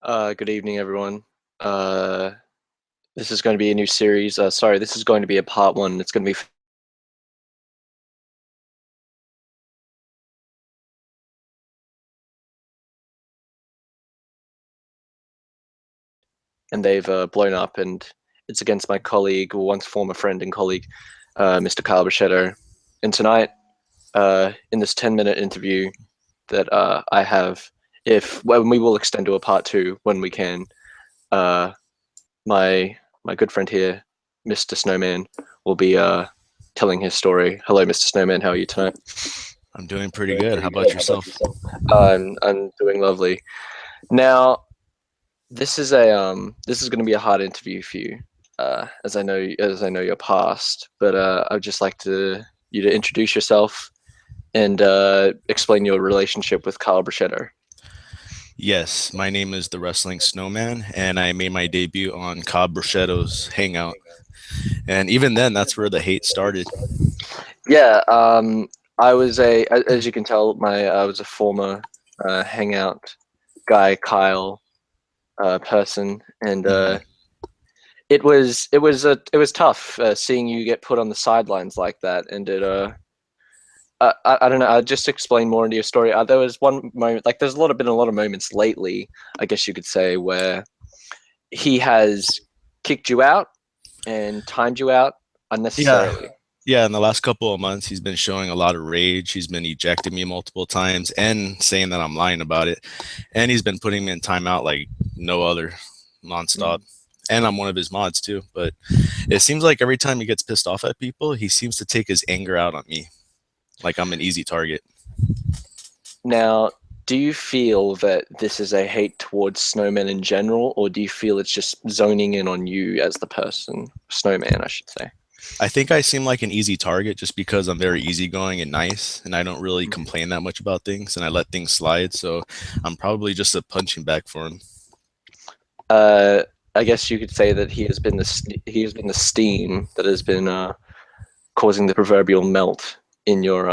Good evening, everyone. Uh, this is going to be a new series. Sorry, this is going to be a part one. It's going to be, and they've blown up, and it's against my colleague, or once former friend and colleague, Mr. Kyle Brichetto. And tonight, in this 10-minute interview that I have, if well, we will extend to a part two when we can. Uh, my good friend here, Mr. Snowman, will be telling his story. Hello, Mr. Snowman. How are you tonight? I'm doing pretty good. How about yourself? I'm doing lovely. Now, this is going to be a hard interview for you, as I know your past. But I'd just like you to introduce yourself and explain your relationship with Kyle Brichetto. Yes, my name is the Wrestling Snowman, and I made my debut on Cobb Brichetto's Hangout. And even then, that's where the hate started. Yeah, as you can tell, I was a former Hangout guy, Kyle person, and Mhm. it was tough seeing you get put on the sidelines like that, and I don't know. I'll just explain more into your story. There was one moment, like there's been a lot of moments lately, I guess you could say, where he has kicked you out and timed you out Yeah. unnecessarily. Yeah, in the last couple of months, he's been showing a lot of rage. He's been ejecting me multiple times and saying that I'm lying about it. And he's been putting me in timeout like no other, nonstop. Mm. And I'm one of his mods too. But it seems like every time he gets pissed off at people, he seems to take his anger out on me, like I'm an easy target. Now, do you feel that this is a hate towards snowmen in general, or do you feel it's just zoning in on you as the person, snowman, I should say? I think I seem like an easy target just because I'm very easygoing and nice, and I don't really complain that much about things, and I let things slide. So I'm probably just a punching bag for him. Uh, I guess you could say that he has been the steam that has been causing the proverbial melt in your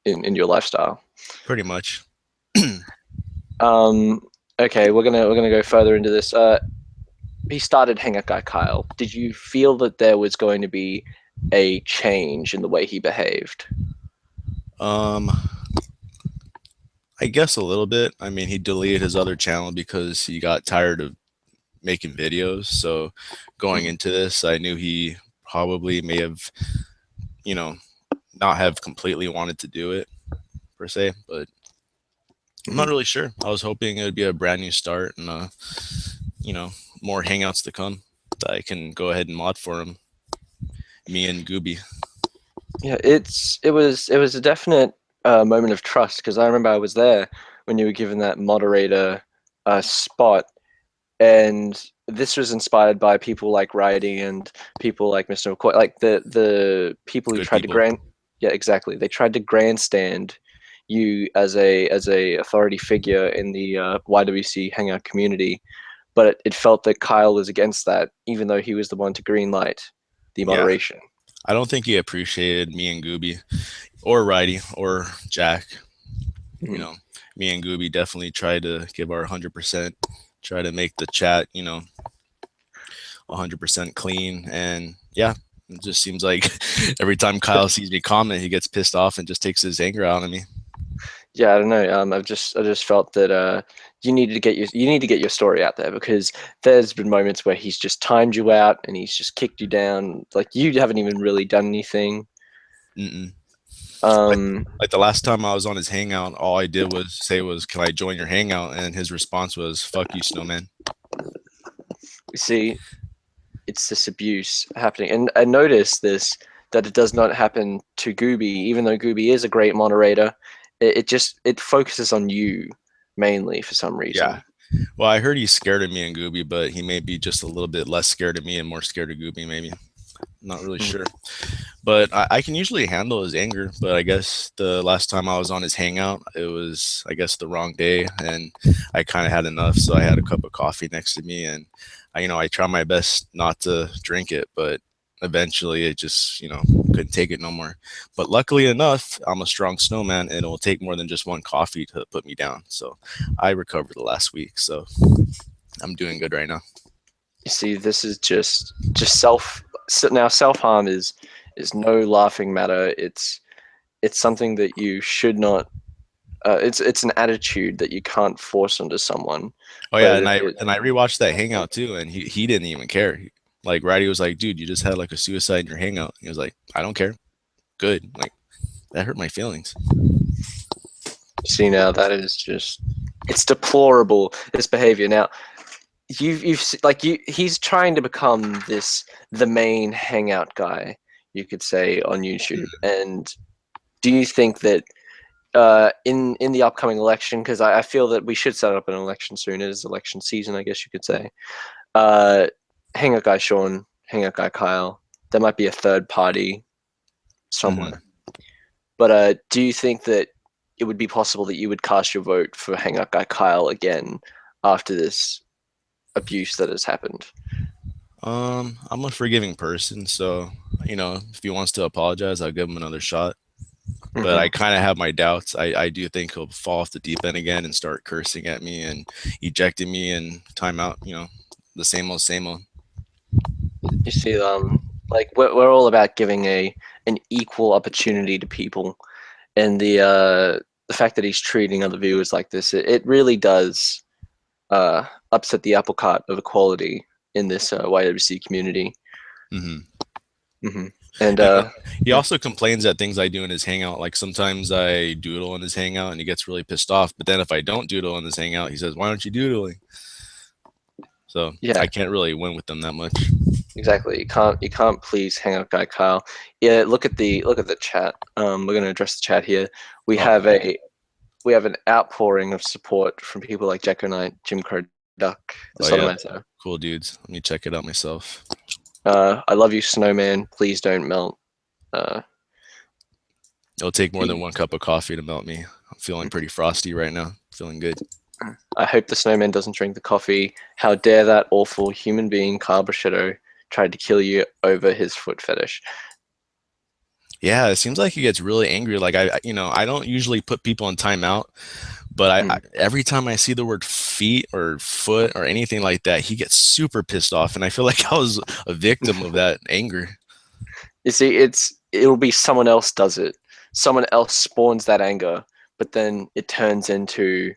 in your lifestyle. Pretty much. Um, okay, we're gonna go further into this. He started Hangout Guy Kyle. Did you feel that there was going to be a change in the way he behaved? um, I guess a little bit. I mean, he deleted his other channel because he got tired of making videos. So going into this, I knew he probably may have, you know, not have completely wanted to do it per se, but I'm not Mhm. really sure. I was hoping it would be a brand new start and you know, more hangouts to come that I can go ahead and mod for him. Me and Gooby. Yeah, it was a definite moment of trust because I remember I was there when you were given that moderator spot, and this was inspired by people like Riding and people like Mr. McCoy, like the people who Good tried to people. grand yeah, exactly, they tried to grandstand you as a authority figure in the YWC Hangout community, but it felt that Kyle was against that, even though he was the one to greenlight the Yeah. moderation. I don't think he appreciated me and Gooby or Righty or Jack. You Mhm. know, me and Gooby definitely tried to give our 100%, try to make the chat, 100% clean. And yeah, it just seems like every time Kyle sees me comment, he gets pissed off and just takes his anger out on me. Yeah, I don't know. I just felt that you need to get your story out there because there's been moments where he's just timed you out and he's just kicked you down. Like you haven't even really done anything. Mm-mm. Like, Um, like the last time I was on his hangout, all I did was say was, "Can I join your hangout?" And his response was, "Fuck you, snowman." you see, it's this abuse happening, and I noticed this that it does not happen to Gooby, even though Gooby is a great moderator. It focuses on you mainly for some Yeah. reason. Well, I heard he's scared of me and Gooby, but he may be just a little bit less scared of me and more scared of Gooby, maybe. Not really Mhm. sure. But I can usually handle his anger. But I guess the last time I was on his hangout, it was, I guess, the wrong day. And I kind of had enough. So I had a cup of coffee next to me. And I try my best not to drink it. But eventually it just, couldn't take it no more. But luckily enough, I'm a strong snowman and it will take more than just one coffee to put me down. So I recovered the last week. So I'm doing good right now. You see, this is just self. So now self harm is no laughing matter. It's something that you should not. It's an attitude that you can't force onto someone. Oh yeah, But and if I it, and I rewatched that hangout too, and he didn't even care. Like Ratty was like, "Dude, you just had like a suicide in your hangout." He was like, "I don't care. Good." Like that hurt my feelings. see now, that is just it's deplorable. This behavior. Now, he's trying to become the main hangout guy, you could say, on YouTube. And do you think that in the upcoming election, because I feel that we should set up an election soon. It is election season, I guess you could say. Uh, Hangout guy Sean, hangout guy Kyle. There might be a third party Hmm. somewhere. But do you think that it would be possible that you would cast your vote for hangout guy Kyle again after this abuse that has happened? I'm a forgiving person, so if he wants to apologize, I'll give him another shot. But I Hmm. kind of have my doubts. I do think he'll fall off the deep end again and start cursing at me and ejecting me and timeout. The same old, same old. You see, like we're all about giving an equal opportunity to people, and the fact that he's treating other viewers like this, it really does upset the apple cart of equality in this YWC community. Hmm. Hmm. And And he also complains at things I do in his hangout. Like sometimes I doodle in his hangout and he gets really pissed off. But then if I don't doodle in his hangout, he says, "Why aren't you doodling?" So yeah, I can't really win with them that much. exactly. You can't please hangout guy Kyle. Yeah, look at the chat. We're gonna address the chat here. We Oh, have a we have an outpouring of support from people like Jacko Knight, Jim Crow Duck, the oh yeah, Sodomizer. cool dudes. Let me check it out myself. I love you, Snowman. Please don't melt. Uh, It'll take more than he, one cup of coffee to melt me. I'm feeling pretty frosty right now. Feeling good. I hope the snowman doesn't drink the coffee. How dare that awful human being, Carl Brichetto, tried to kill you over his foot fetish. Yeah, it seems like he gets really angry. Like I don't usually put people in timeout, but I Mm. every time I see the word feet or foot or anything like that, he gets super pissed off, and I feel like I was a victim of that anger. You see, it'll be someone else does it. Someone else spawns that anger, but then it turns into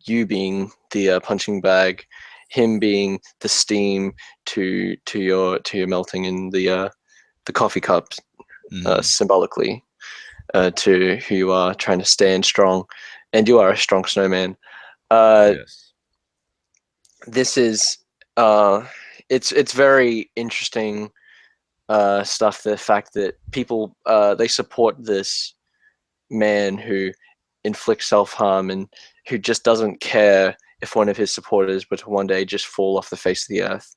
you being the punching bag, him being the steam to your melting in the coffee cup, Hmm. symbolically, to who you are trying to stand strong, and you are a strong snowman. Uh, Yes. this is uh, it's very interesting stuff. The fact that people they support this man who inflicts self harm and who just doesn't care if one of his supporters were to one day just fall off the face of the earth,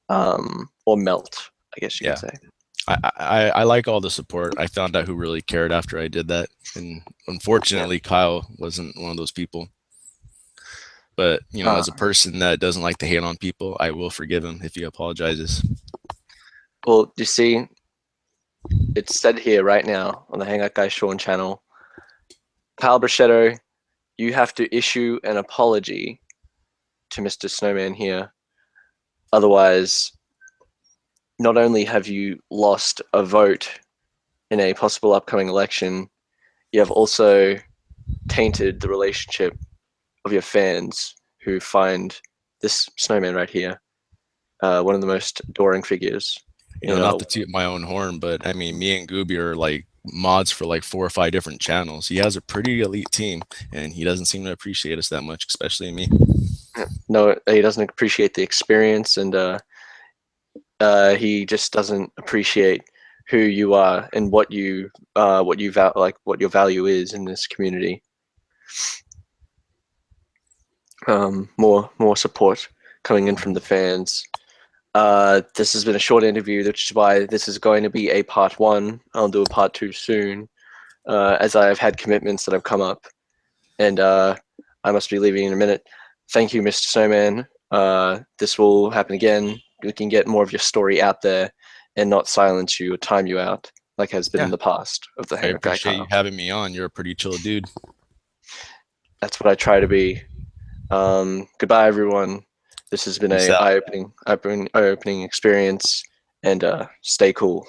or melt, I guess you could Yeah. say. I like all the support. I found out who really cared after I did that, and Yeah. unfortunately, Kyle wasn't one of those people. But Uh, as a person that doesn't like to hate on people, I will forgive him if he apologizes. well, you see, it's said here right now on the Hangout Guy Sean channel. Kyle Brichetto, you have to issue an apology to Mr. Snowman here. Otherwise, not only have you lost a vote in a possible upcoming election, you have also tainted the relationship of your fans who find this snowman right here one of the most adoring figures in Not to toot my own horn, but I mean, me and Gooby are like mods for like 4 or 5 different channels. He has a pretty elite team, and he doesn't seem to appreciate us that much, especially me. no, he doesn't appreciate the experience, and he just doesn't appreciate who you are and what your value is in this community. More support coming in from the fans. This has been a short interview, which is why this is going to be a part one. I'll do a part two soon, as I have had commitments that have come up, and I must be leaving in a minute. Thank you, Mr. Snowman. This will happen again. We can get more of your story out there, and not silence you or time you out like has been in Yeah, the past of the I Hangout Guy appreciate you Kyle. having me on. You're a pretty chill dude. That's what I try to be. Goodbye, everyone. This has been Peace a out. eye-opening experience, and stay cool.